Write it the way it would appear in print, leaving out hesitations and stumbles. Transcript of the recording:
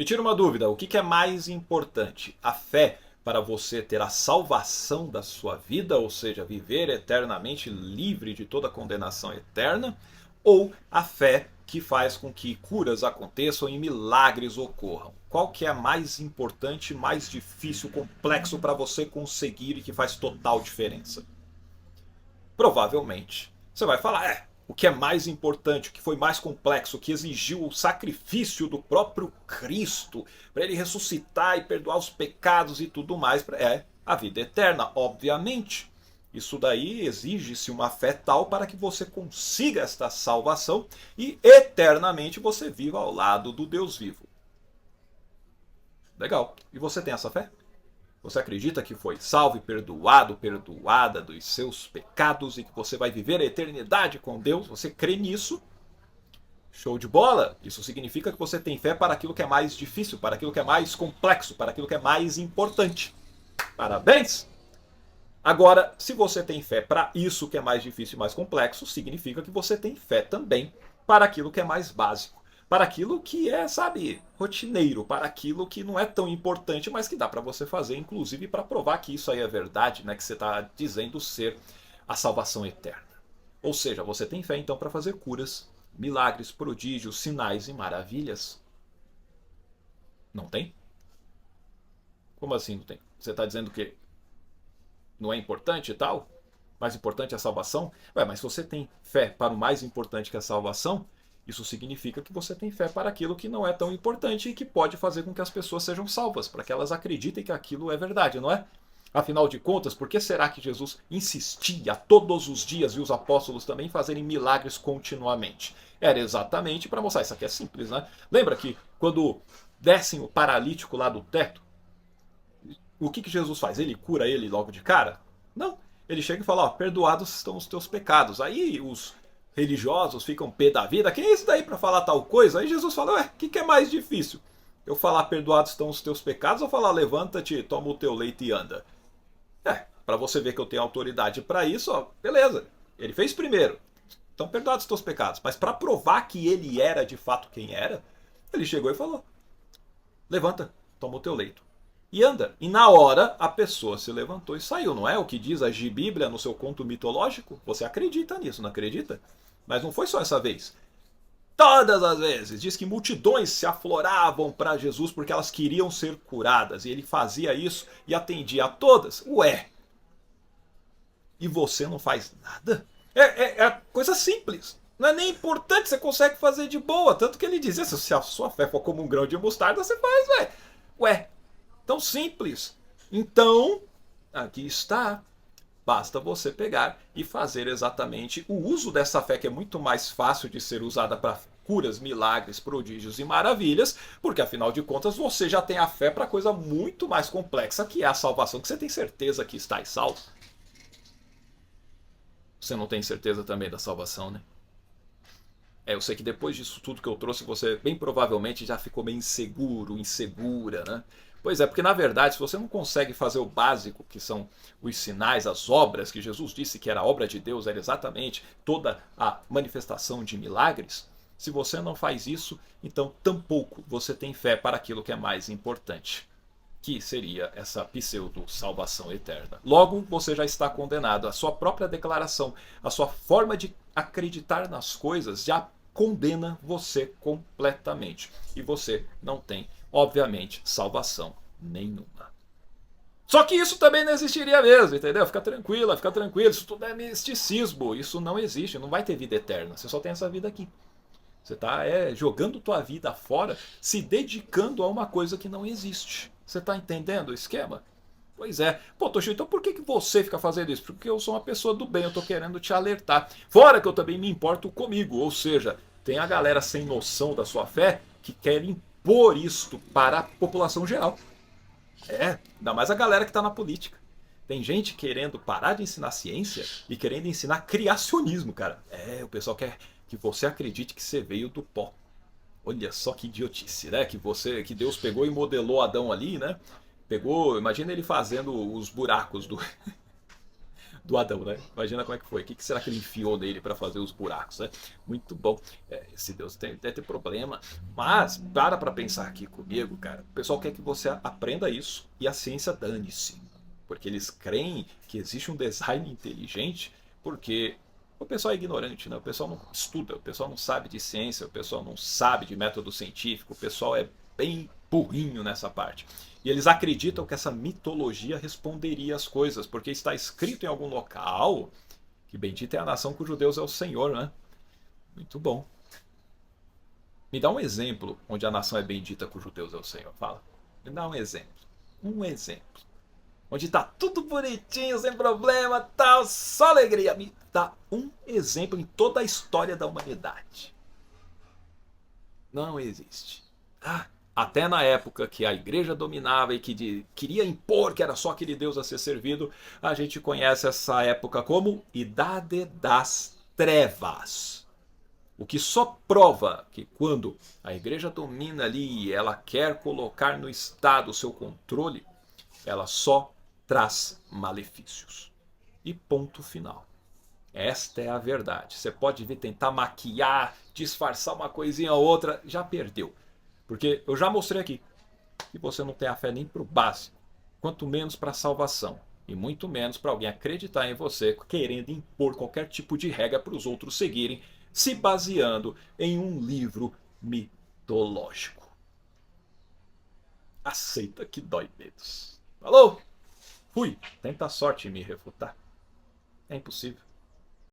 Me tira uma dúvida, o que é mais importante? A fé para você ter a salvação da sua vida, ou seja, viver eternamente livre de toda condenação eterna, ou a fé que faz com que curas aconteçam e milagres ocorram? Qual que é mais importante, mais difícil, complexo para você conseguir e que faz total diferença? Provavelmente você vai falar, o que é mais importante, o que foi mais complexo, o que exigiu o sacrifício do próprio Cristo para ele ressuscitar e perdoar os pecados e tudo mais, é a vida eterna, obviamente. Isso daí exige-se uma fé tal para que você consiga esta salvação e eternamente você viva ao lado do Deus vivo. Legal. E você tem essa fé? Você acredita que foi salvo e perdoado, perdoada dos seus pecados e que você vai viver a eternidade com Deus? Você crê nisso? Show de bola! Isso significa que você tem fé para aquilo que é mais difícil, para aquilo que é mais complexo, para aquilo que é mais importante. Parabéns! Agora, se você tem fé para isso que é mais difícil e mais complexo, significa que você tem fé também para aquilo que é mais básico. Para aquilo que é, sabe, rotineiro, para aquilo que não é tão importante, mas que dá para você fazer, inclusive para provar que isso aí é verdade, né, que você está dizendo ser a salvação eterna. Ou seja, você tem fé então para fazer curas, milagres, prodígios, sinais e maravilhas? Não tem? Como assim não tem? Você está dizendo que não é importante e tal? Mais importante é a salvação? Ué, mas se você tem fé para o mais importante que é a salvação, isso significa que você tem fé para aquilo que não é tão importante e que pode fazer com que as pessoas sejam salvas, para que elas acreditem que aquilo é verdade, não é? Afinal de contas, por que será que Jesus insistia todos os dias e os apóstolos também fazerem milagres continuamente? Era exatamente para mostrar, isso aqui é simples, né? Lembra que quando descem o paralítico lá do teto, o que Jesus faz? Ele cura ele logo de cara? Não. Ele chega e fala, ó, perdoados estão os teus pecados. Aí os religiosos ficam pé da vida. Quem é esse daí para falar tal coisa? Aí Jesus fala, ué, o que é mais difícil? Eu falar perdoados estão os teus pecados ou falar levanta-te, toma o teu leite e anda? Para você ver que eu tenho autoridade para isso, ó, beleza. Ele fez primeiro. Então perdoados os teus pecados. Mas para provar que ele era de fato quem era, ele chegou e falou, levanta, toma o teu leito e anda. E na hora a pessoa se levantou e saiu. Não é o que diz a Bíblia no seu conto mitológico? Você acredita nisso, não acredita? Mas não foi só essa vez. Todas as vezes. Diz que multidões se afloravam para Jesus porque elas queriam ser curadas. E ele fazia isso e atendia a todas. Ué, e você não faz nada? É coisa simples. Não é nem importante, você consegue fazer de boa. Tanto que ele dizia, se a sua fé for como um grão de mostarda, você faz, ué. Ué, tão simples. Então, aqui está. Basta você pegar e fazer exatamente o uso dessa fé, que é muito mais fácil de ser usada para curas, milagres, prodígios e maravilhas, porque afinal de contas você já tem a fé para coisa muito mais complexa, que é a salvação, que você tem certeza que está salvo. Você não tem certeza também da salvação, né? Eu sei que depois disso tudo que eu trouxe, você bem provavelmente já ficou meio inseguro, insegura, né? Pois é, porque na verdade, se você não consegue fazer o básico, que são os sinais, as obras, que Jesus disse que era a obra de Deus, era exatamente toda a manifestação de milagres, se você não faz isso, então tampouco você tem fé para aquilo que é mais importante, que seria essa pseudo-salvação eterna. Logo, você já está condenado. A sua própria declaração, a sua forma de acreditar nas coisas já condena você completamente. E você não tem, obviamente, salvação nenhuma. Só que isso também não existiria mesmo, entendeu? Fica tranquila, fica tranquilo. Isso tudo é misticismo. Isso não existe, não vai ter vida eterna. Você só tem essa vida aqui. Você está jogando tua vida fora, se dedicando a uma coisa que não existe. Você está entendendo o esquema? Pois é. Pô, Toshio, então por que você fica fazendo isso? Porque eu sou uma pessoa do bem, eu estou querendo te alertar. Fora que eu também me importo comigo, ou seja, tem a galera sem noção da sua fé que quer impor isto para a população geral. Ainda mais a galera que está na política. Tem gente querendo parar de ensinar ciência e querendo ensinar criacionismo, cara. O pessoal quer que você acredite que você veio do pó. Olha só que idiotice, né? Que Deus pegou e modelou Adão ali, né? Pegou, imagina ele fazendo os buracos do Adão, né? Imagina como é que foi. O que será que ele enfiou nele para fazer os buracos, né? Muito bom. Esse Deus deve ter problema. Mas, para pensar aqui comigo, cara. O pessoal quer que você aprenda isso e a ciência dane-se. Porque eles creem que existe um design inteligente porque o pessoal é ignorante, né? O pessoal não estuda, o pessoal não sabe de ciência, o pessoal não sabe de método científico, o pessoal é bem burrinho nessa parte. E eles acreditam que essa mitologia responderia às coisas, porque está escrito em algum local que bendita é a nação cujo Deus é o Senhor, né? Muito bom. Me dá um exemplo onde a nação é bendita cujo Deus é o Senhor. Fala. Me dá um exemplo. Um exemplo. Onde está tudo bonitinho, sem problema, tal, só alegria. Me dá um exemplo em toda a história da humanidade. Não existe. Até na época que a igreja dominava e que queria impor que era só aquele Deus a ser servido, a gente conhece essa época como Idade das Trevas. O que só prova que quando a igreja domina ali e ela quer colocar no Estado o seu controle, ela só traz malefícios. E ponto final. Esta é a verdade. Você pode vir tentar maquiar, disfarçar uma coisinha ou outra, já perdeu. Porque eu já mostrei aqui que você não tem a fé nem para o básico, quanto menos para a salvação. E muito menos para alguém acreditar em você, querendo impor qualquer tipo de regra para os outros seguirem, se baseando em um livro mitológico. Aceita que dói menos. Falou? Fui. Tenta a sorte em me refutar. É impossível.